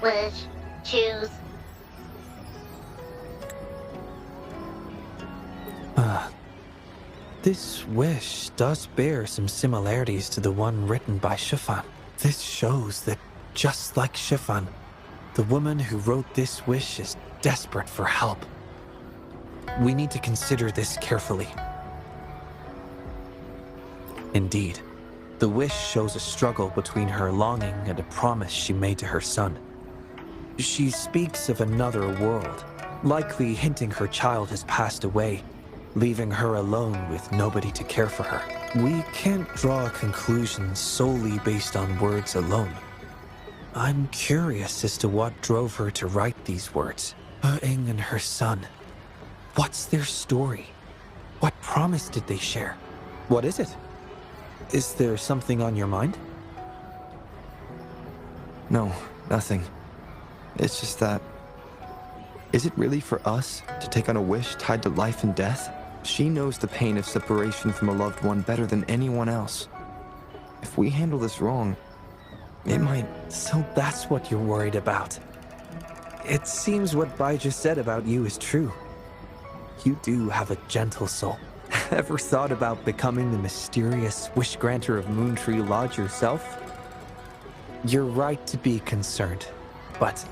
wish. Choose. This wish does bear some similarities to the one written by Shifan. This shows that, just like Shifan, the woman who wrote this wish is desperate for help. We need to consider this carefully. Indeed, the wish shows a struggle between her longing and a promise she made to her son. She speaks of another world, likely hinting her child has passed away, leaving her alone with nobody to care for her. We can't draw a conclusion solely based on words alone. I'm curious as to what drove her to write these words. Wuthering and her son. What's their story? What promise did they share? What is it? Is there something on your mind? No, nothing. It's just that... Is it really for us to take on a wish tied to life and death? She knows the pain of separation from a loved one better than anyone else. If we handle this wrong, it might... So that's what you're worried about. It seems what Bai just said about you is true. You do have a gentle soul. Ever thought about becoming the mysterious wish-granter of Moontree Lodge yourself? You're right to be concerned, but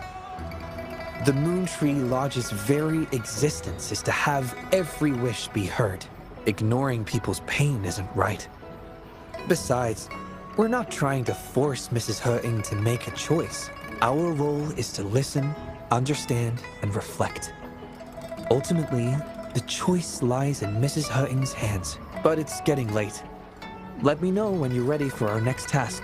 the Moontree Lodge's very existence is to have every wish be heard. Ignoring people's pain isn't right. Besides, we're not trying to force Mrs. Wuthering to make a choice. Our role is to listen, understand, and reflect. Ultimately, the choice lies in Mrs. Wuthering's hands, but it's getting late. Let me know when you're ready for our next task.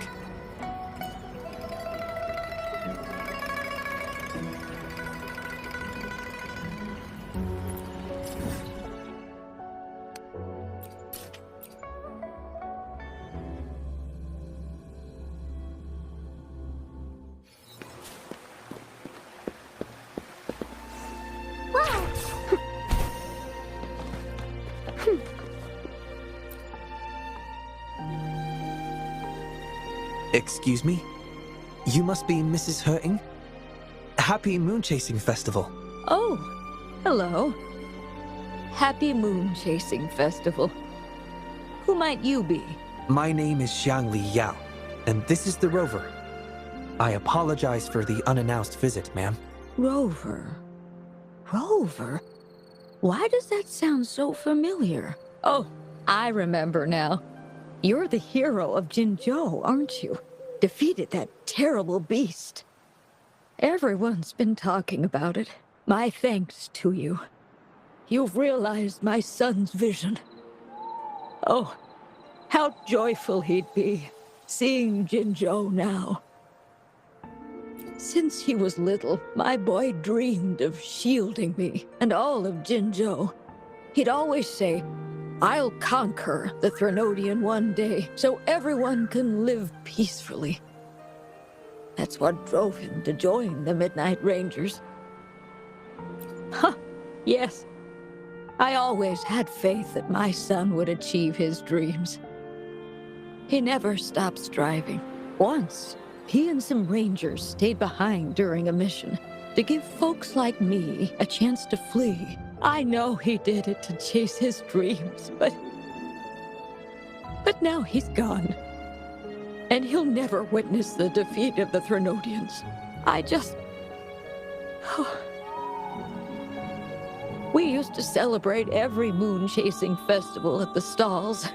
Excuse me? You must be Mrs. Wuthering? Happy Moon Chasing Festival. Oh, hello. Happy Moon Chasing Festival. Who might you be? My name is Xiangli Yao, and this is the Rover. I apologize for the unannounced visit, ma'am. Rover. Rover? Why does that sound so familiar? Oh, I remember now. You're the hero of Jinzhou, aren't you? Defeated that terrible beast. Everyone's been talking about it. My thanks to you. You've realized my son's vision. Oh, how joyful he'd be, seeing Jinzhou now. Since he was little, my boy dreamed of shielding me and all of Jinzhou. He'd always say, I'll conquer the Threnodian one day, so everyone can live peacefully. That's what drove him to join the Midnight Rangers. Huh, yes. I always had faith that my son would achieve his dreams. He never stopped striving. Once, he and some rangers stayed behind during a mission to give folks like me a chance to flee. I know he did it to chase his dreams, but now he's gone. And he'll never witness the defeat of the Threnodians. We used to celebrate every moon-chasing festival at the stalls.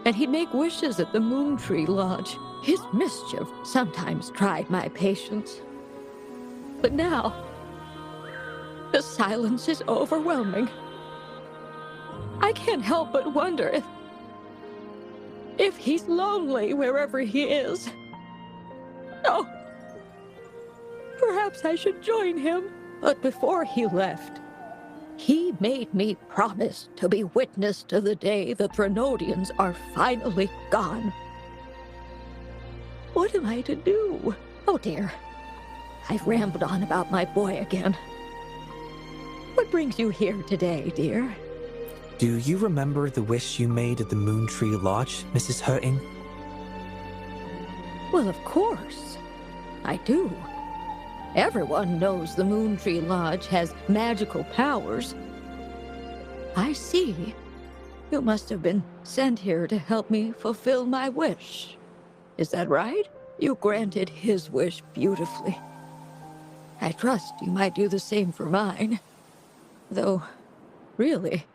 And he'd make wishes at the Moontree Lodge. His mischief sometimes tried my patience. But now, the silence is overwhelming. I can't help but wonder if he's lonely wherever he is. Oh, perhaps I should join him. But before he left, he made me promise to be witness to the day the Threnodians are finally gone. What am I to do? Oh dear, I've rambled on about my boy again. What brings you here today, dear? Do you remember the wish you made at the Moontree Lodge, Mrs. Wuthering? Well, of course. I do. Everyone knows the Moon Tree Lodge has magical powers. I see. You must have been sent here to help me fulfill my wish. Is that right? You granted his wish beautifully. I trust you might do the same for mine. Though, really,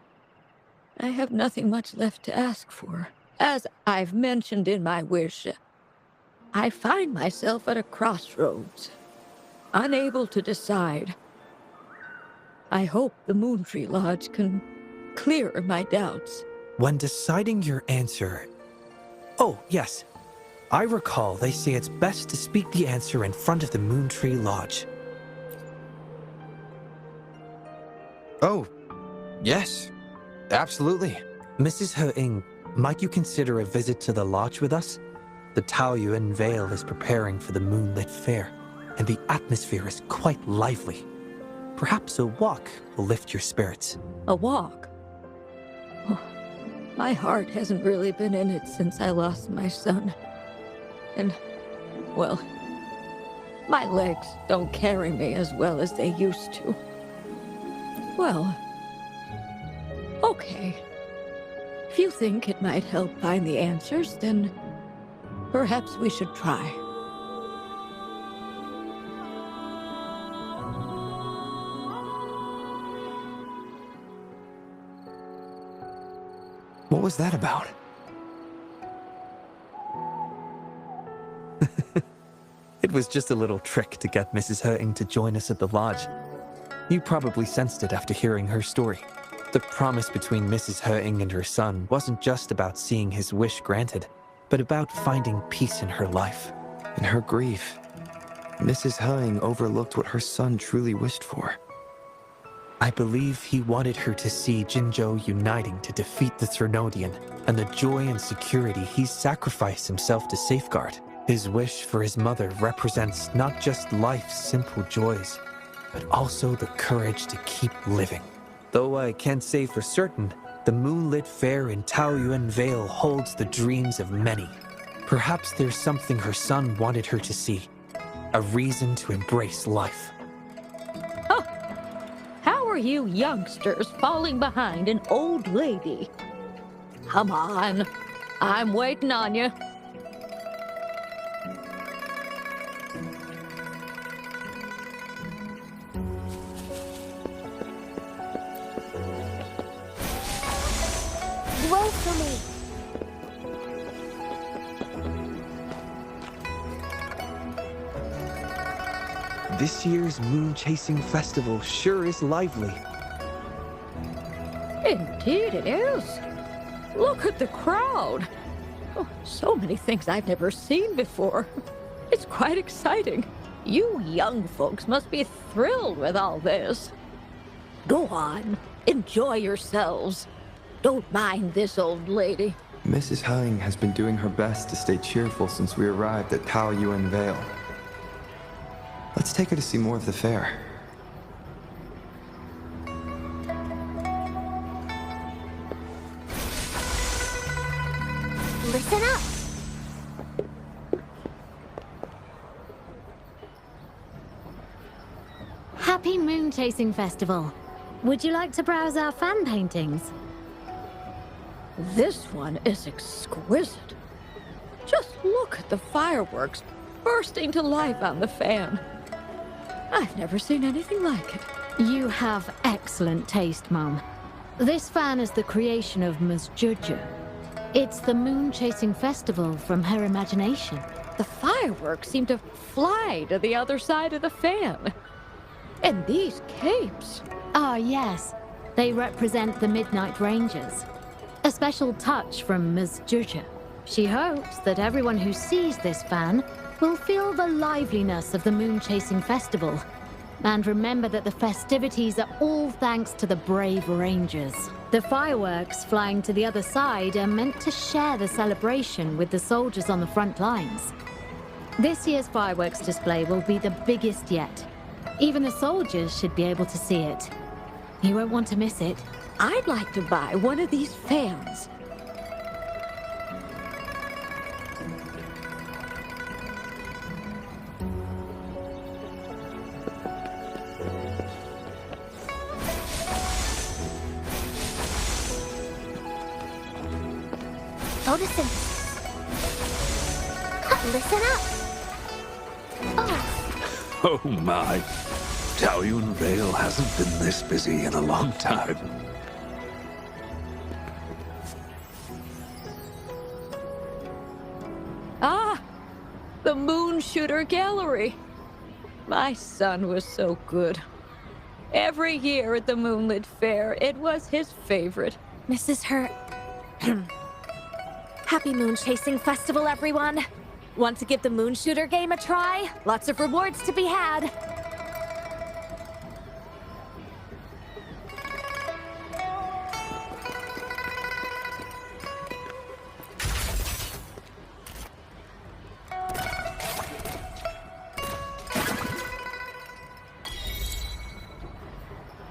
I have nothing much left to ask for. As I've mentioned in my wish, I find myself at a crossroads, unable to decide. I hope the Moon Tree Lodge can clear my doubts. When deciding your answer... Oh, yes. I recall they say it's best to speak the answer in front of the Moon Tree Lodge. Oh, yes. Absolutely. Mrs. He-ing, might you consider a visit to the lodge with us? The Taoyuan Vale is preparing for the moonlit fair, and the atmosphere is quite lively. Perhaps a walk will lift your spirits. A walk? Oh, my heart hasn't really been in it since I lost my son. And, well, my legs don't carry me as well as they used to. Well, okay. If you think it might help find the answers, then perhaps we should try. What was that about? It was just a little trick to get Mrs. He-ing to join us at the lodge. You probably sensed it after hearing her story. The promise between Mrs. He-ing and her son wasn't just about seeing his wish granted, but about finding peace in her life. In her grief, Mrs. He-ing overlooked what her son truly wished for. I believe he wanted her to see Jinzhou uniting to defeat the Threnodian, and the joy and security he sacrificed himself to safeguard. His wish for his mother represents not just life's simple joys, but also the courage to keep living. Though I can't say for certain, the moonlit fair in Taoyuan Vale holds the dreams of many. Perhaps there's something her son wanted her to see, a reason to embrace life. Huh. How are you youngsters falling behind an old lady? Come on, I'm waiting on you. Roll for me. This year's moon chasing festival sure is lively. Indeed it is. Look at the crowd. Oh, so many things I've never seen before. It's quite exciting. You young folks must be thrilled with all this. Go on, enjoy yourselves. Don't mind this old lady. Mrs. He-ing has been doing her best to stay cheerful since we arrived at Taoyuan Vale. Let's take her to see more of the fair. Listen up. Happy Moon Chasing Festival. Would you like to browse our fan paintings? This one is exquisite. Just look at the fireworks bursting to life on the fan. I've never seen anything like it. You have excellent taste, Mum. This fan is the creation of Ms. Juju. It's the Moon Chasing Festival from her imagination. The fireworks seem to fly to the other side of the fan. And these capes. Ah, yes. They represent the Midnight Rangers. A special touch from Ms. Juju. She hopes that everyone who sees this fan will feel the liveliness of the Moon Chasing Festival. And remember that the festivities are all thanks to the brave Rangers. The fireworks flying to the other side are meant to share the celebration with the soldiers on the front lines. This year's fireworks display will be the biggest yet. Even the soldiers should be able to see it. You won't want to miss it. I'd like to buy one of these fans. photosynthesis. Listen up. Oh, Oh my. Taoyuan Vale hasn't been this busy in a long time. Ah, the Moon Shooter Gallery. My son was so good. Every year at the Moonlit Fair, it was his favorite. Mrs. Hurt. Happy Moon Chasing Festival, everyone. Want to give the Moon Shooter game a try? Lots of rewards to be had.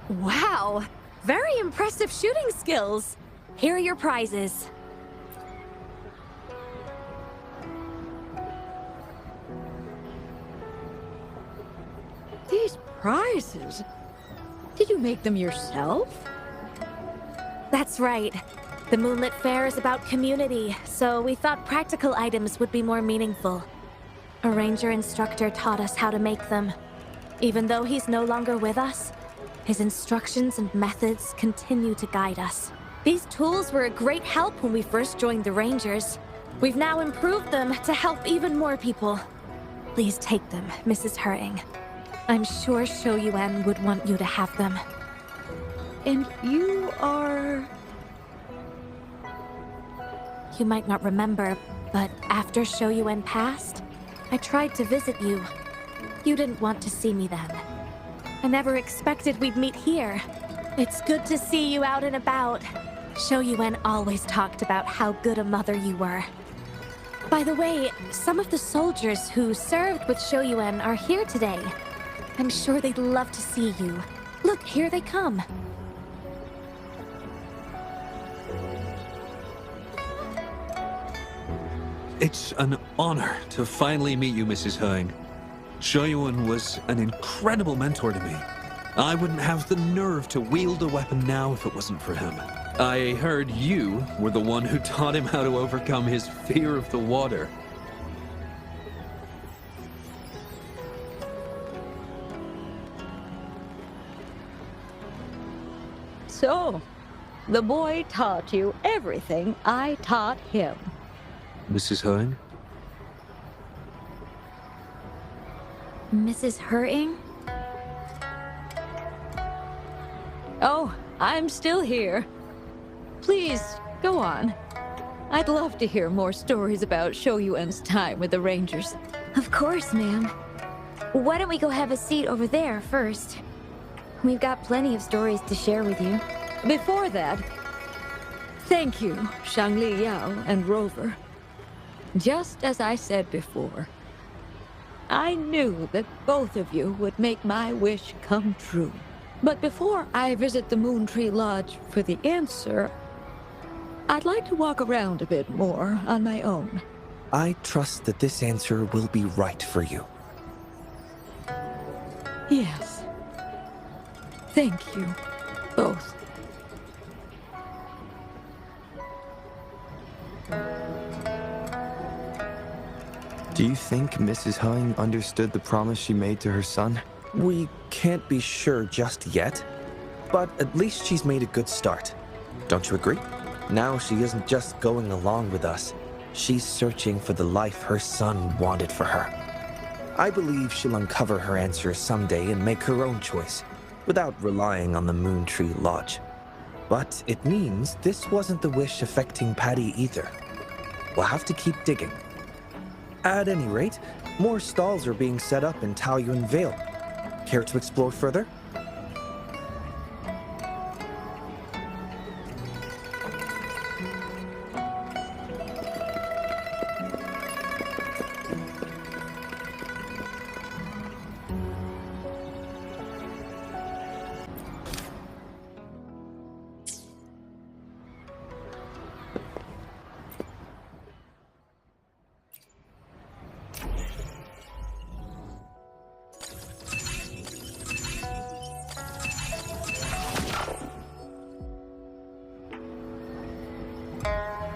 Wow, very impressive shooting skills. Here are your prizes. These prizes? Did you make them yourself? That's right. The Moonlit Fair is about community, so we thought practical items would be more meaningful. A ranger instructor taught us how to make them. Even though he's no longer with us, his instructions and methods continue to guide us. These tools were a great help when we first joined the Rangers. We've now improved them to help even more people. Please take them, Mrs. Hurting. I'm sure Shou Yuan would want you to have them. And you are... You might not remember, but after Shou Yuan passed, I tried to visit you. You didn't want to see me then. I never expected we'd meet here. It's good to see you out and about. Shou Yuan always talked about how good a mother you were. By the way, some of the soldiers who served with Shou Yuan are here today. I'm sure they'd love to see you. Look, here they come. It's an honor to finally meet you, Mrs. Hung. Shoyuan was an incredible mentor to me. I wouldn't have the nerve to wield a weapon now if it wasn't for him. I heard you were the one who taught him how to overcome his fear of the water. So, the boy taught you everything I taught him. Mrs. Hung? Mrs. Hurting? Oh, I'm still here. Please, go on. I'd love to hear more stories about Shou Yuan's time with the Rangers. Of course, ma'am. Why don't we go have a seat over there first? We've got plenty of stories to share with you. Before that, thank you, Shangli Yao and Rover. Just as I said before, I knew that both of you would make my wish come true. But before I visit the Moon Tree Lodge for the answer, I'd like to walk around a bit more on my own. I trust that this answer will be right for you. Yes. Thank you, both. Do you think Mrs. Hung understood the promise she made to her son? We can't be sure just yet, but at least she's made a good start. Don't you agree? Now she isn't just going along with us. She's searching for the life her son wanted for her. I believe she'll uncover her answers someday and make her own choice, without relying on the Moon Tree Lodge. But it means this wasn't the wish affecting Patty either. We'll have to keep digging. At any rate, more stalls are being set up in Taoyuan Vale. Care to explore further?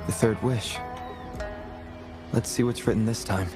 The third wish. Let's see what's written this time.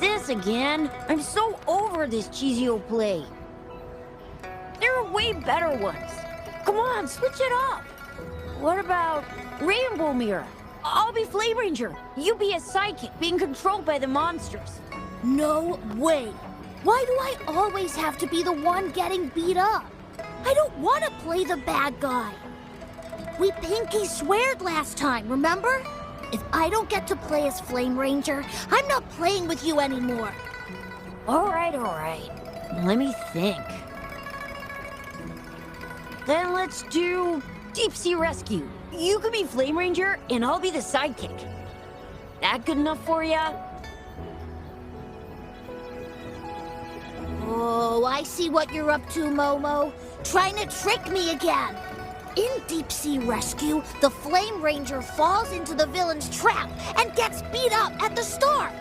This again? I'm so over this cheesy old play. There are way better ones. Come on, switch it up. What about Rainbow Mirror? I'll be Flame Ranger. You be a psychic being controlled by the monsters. No way. Why do I always have to be the one getting beat up? I don't want to play the bad guy. We pinky sweared last time, remember? If I don't get to play as Flame Ranger, I'm not playing with you anymore. All right. Let me think. Then let's do Deep Sea Rescue. You can be Flame Ranger, and I'll be the sidekick. That good enough for ya? Oh, I see what you're up to, Momo. Trying to trick me again. In Deep Sea Rescue, the Flame Ranger falls into the villain's trap and gets beat up at the start.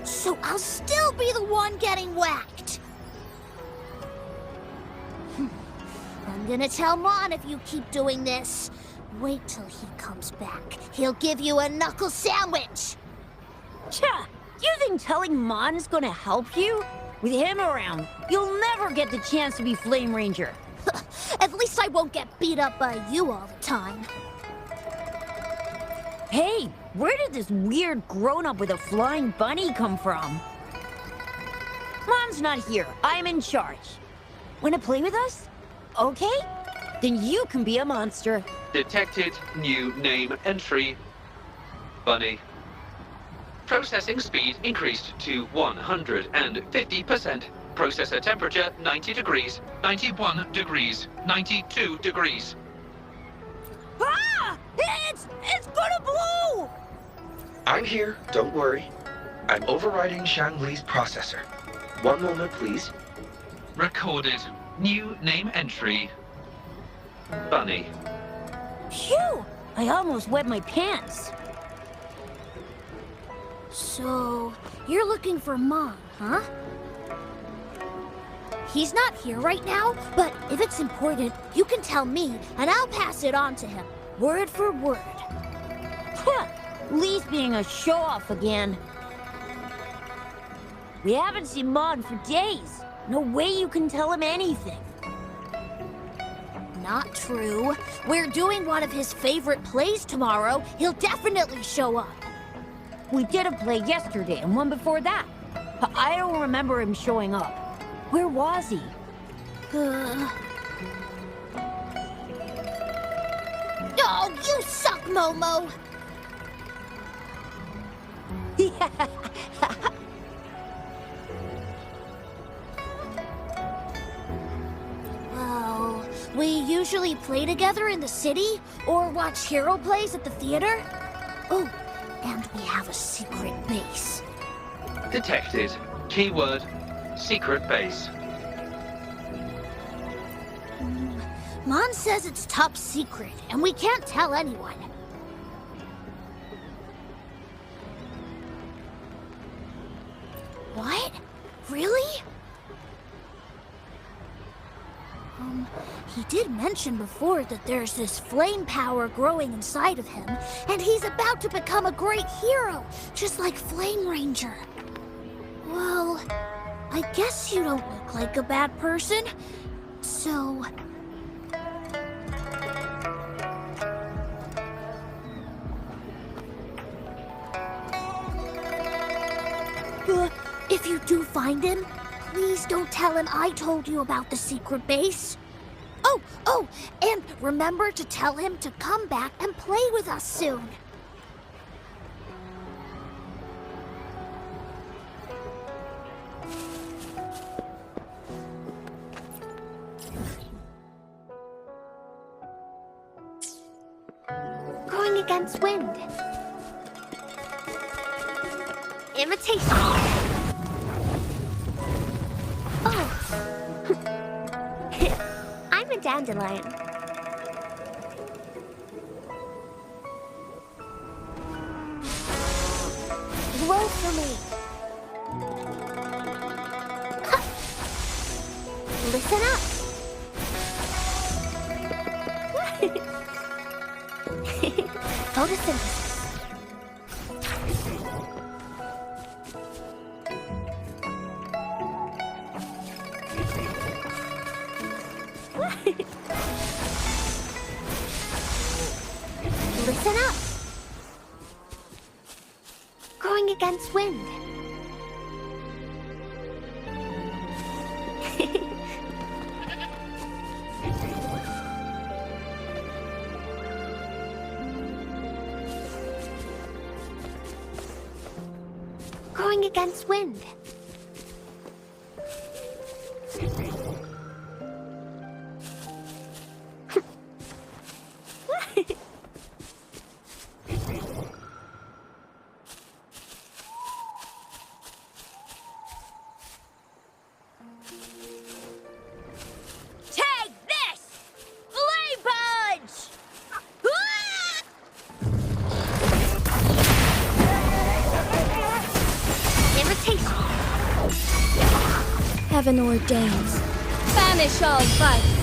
So I'll still be the one getting whacked. I'm gonna tell Mon if you keep doing this. Wait till he comes back. He'll give you a knuckle sandwich. Tja, you think telling Mon's gonna help you? With him around, you'll never get the chance to be Flame Ranger. At least I won't get beat up by you all the time. Hey, where did this weird grown-up with a flying bunny come from? Mom's not here. I'm in charge. Wanna play with us? Okay? Then you can be a monster. Detected new name entry. Bunny. Processing speed increased to 150%. Processor temperature 90 degrees, 91 degrees, 92 degrees. Ah! It's gonna blow! I'm here, don't worry. I'm overriding Shangli's processor. One moment, please. Recorded new name entry. Bunny. Phew! I almost wet my pants. So, you're looking for Mon, huh? He's not here right now, but if it's important, you can tell me, and I'll pass it on to him, word for word. Huh, Lee's being a show-off again. We haven't seen Mon for days. No way you can tell him anything. Not true. We're doing one of his favorite plays tomorrow. He'll definitely show up. We did a play yesterday and one before that. But I don't remember him showing up. Where was he? Oh, you suck, Momo! Well, we usually play together in the city or watch hero plays at the theater. Oh, and we have a secret base. Detected. Keyword secret base. Mon says it's top secret, and we can't tell anyone. What? Really? He did mention before that there's this flame power growing inside of him, and he's about to become a great hero, just like Flame Ranger. Well, I guess you don't look like a bad person, so... if you do find him, Please don't tell him I told you about the secret base. Oh, and remember to tell him to come back and play with us soon. Going against wind. Imitation. Oh. I'm a dandelion. Roll for me. Listen up. Photosynthesis. Listen up. Going against wind. Going against wind. Take this! Flame punch! Imitation. Heaven ordains. Banish all vice.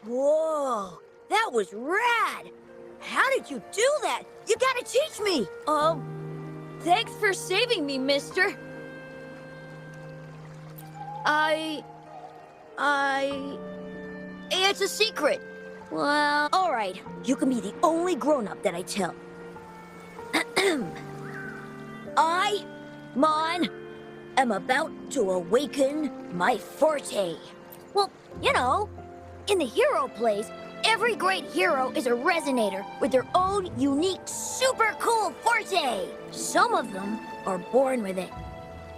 Whoa, that was rad! How did you do that? You gotta teach me! Thanks for saving me, mister. It's a secret. Well, alright. You can be the only grown-up that I tell. I, Mon, am about to awaken my forte. Well, you know, in the hero plays, every great hero is a resonator with their own unique, super cool forte. Some of them are born with it,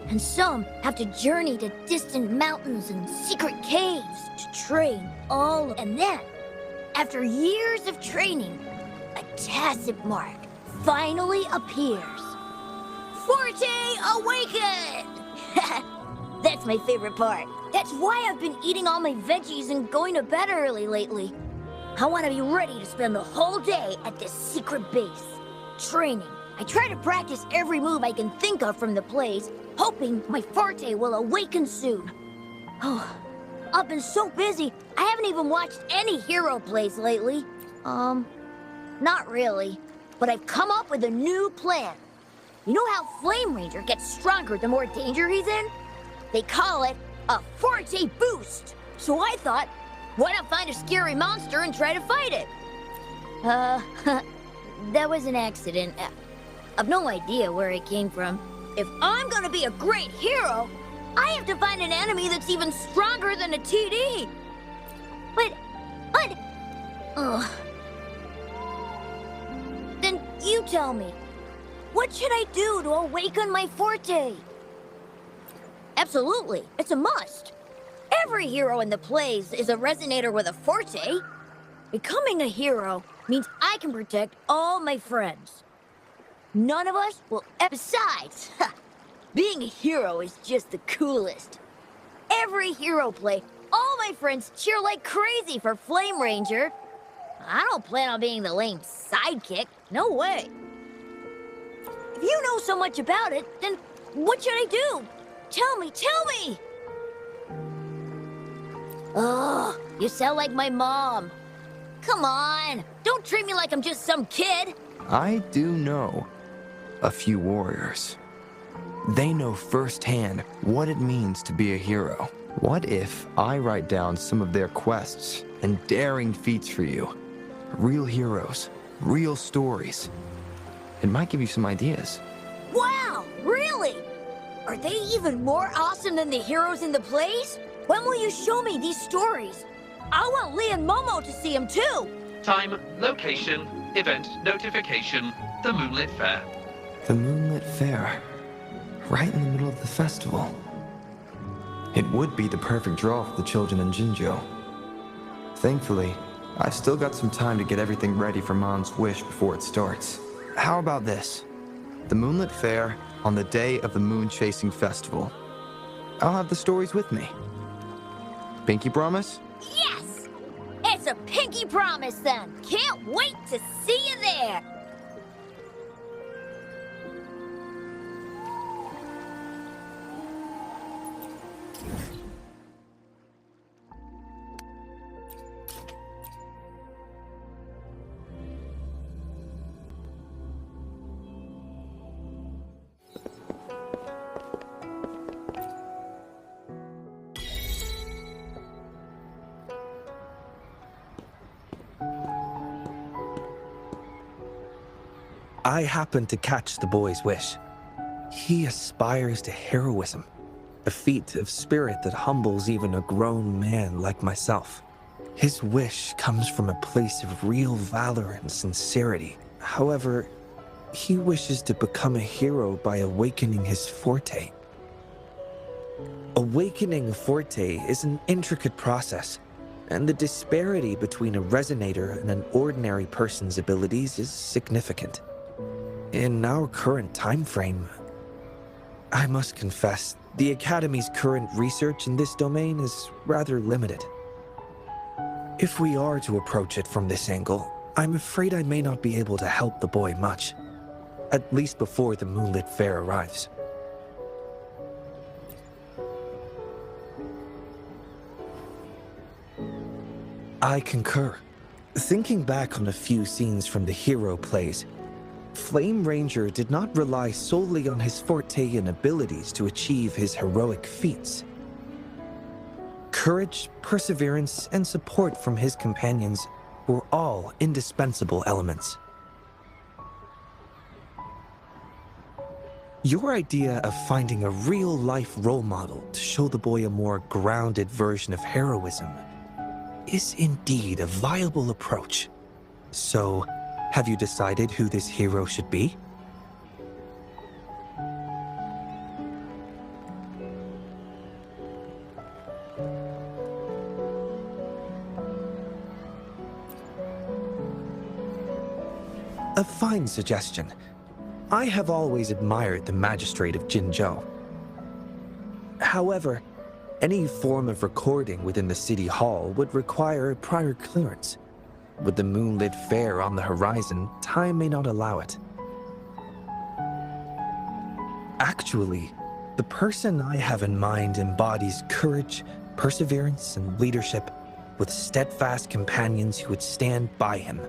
and some have to journey to distant mountains and secret caves to train and then, after years of training, a tacit mark finally appears. Forte awakened! That's my favorite part. That's why I've been eating all my veggies and going to bed early lately. I want to be ready to spend the whole day at this secret base, training. I try to practice every move I can think of from the plays, hoping my forte will awaken soon. Oh, I've been so busy, I haven't even watched any hero plays lately. Not really, but I've come up with a new plan. You know how Flame Ranger gets stronger the more danger he's in? They call it a forte boost. So I thought, why not find a scary monster and try to fight it? That was an accident. I've no idea where it came from. If I'm gonna be a great hero, I have to find an enemy that's even stronger than a TD. But... Ugh. Then you tell me, what should I do to awaken my forte? Absolutely, it's a must. Every hero in the plays is a resonator with a forte. Becoming a hero means I can protect all my friends. None of us will... Besides, being a hero is just the coolest. Every hero play, all my friends cheer like crazy for Flame Ranger. I don't plan on being the lame sidekick. No way. If you know so much about it, then what should I do? Tell me! Oh, you sound like my mom. Come on, don't treat me like I'm just some kid. I do know a few warriors. They know firsthand what it means to be a hero. What if I write down some of their quests and daring feats for you? Real heroes, real stories. It might give you some ideas. Really? Are they even more awesome than the heroes in the plays? When will you show me these stories? I want Lee and Momo to see them too! Time, location, event notification, the Moonlit Fair. The Moonlit Fair. Right in the middle of the festival. It would be the perfect draw for the children in Jinzhou. Thankfully, I've still got some time to get everything ready for Mom's wish before it starts. How about this? The Moonlit Fair on the day of the Moon Chasing Festival. I'll have the stories with me. Pinky promise? Yes! It's a pinky promise then! Can't wait to see you there! I happened to catch the boy's wish. He aspires to heroism, a feat of spirit that humbles even a grown man like myself. His wish comes from a place of real valor and sincerity. However, he wishes to become a hero by awakening his forte. Awakening a forte is an intricate process, and the disparity between a resonator and an ordinary person's abilities is significant. In our current time frame, I must confess, the Academy's current research in this domain is rather limited. If we are to approach it from this angle, I'm afraid I may not be able to help the boy much, at least before the Moonlit Fair arrives. I concur. Thinking back on a few scenes from the hero plays, Flame Ranger did not rely solely on his forte and abilities to achieve his heroic feats. Courage, perseverance, and support from his companions were all indispensable elements. Your idea of finding a real-life role model to show the boy a more grounded version of heroism is indeed a viable approach. So, have you decided who this hero should be? A fine suggestion. I have always admired the magistrate of Jinzhou. However, any form of recording within the city hall would require prior clearance. With the Moonlit Fair on the horizon, time may not allow it. Actually, the person I have in mind embodies courage, perseverance, and leadership, with steadfast companions who would stand by him,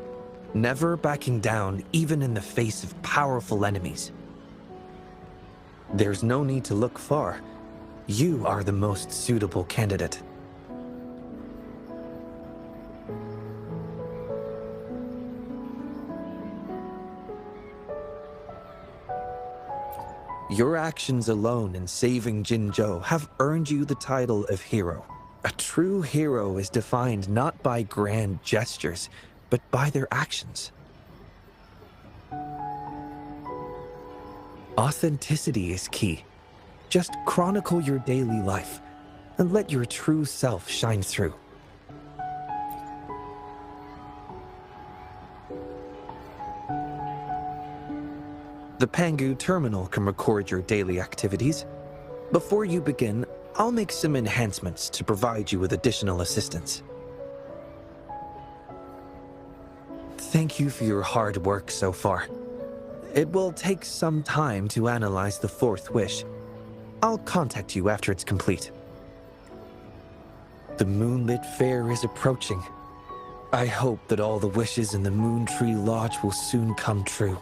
never backing down even in the face of powerful enemies. There's no need to look far. You are the most suitable candidate. Your actions alone in saving Jinzhou have earned you the title of hero. A true hero is defined not by grand gestures, but by their actions. Authenticity is key. Just chronicle your daily life and let your true self shine through. The Pangu terminal can record your daily activities. Before you begin, I'll make some enhancements to provide you with additional assistance. Thank you for your hard work so far. It will take some time to analyze the fourth wish. I'll contact you after it's complete. The Moonlit Fair is approaching. I hope that all the wishes in the Moon Tree Lodge will soon come true.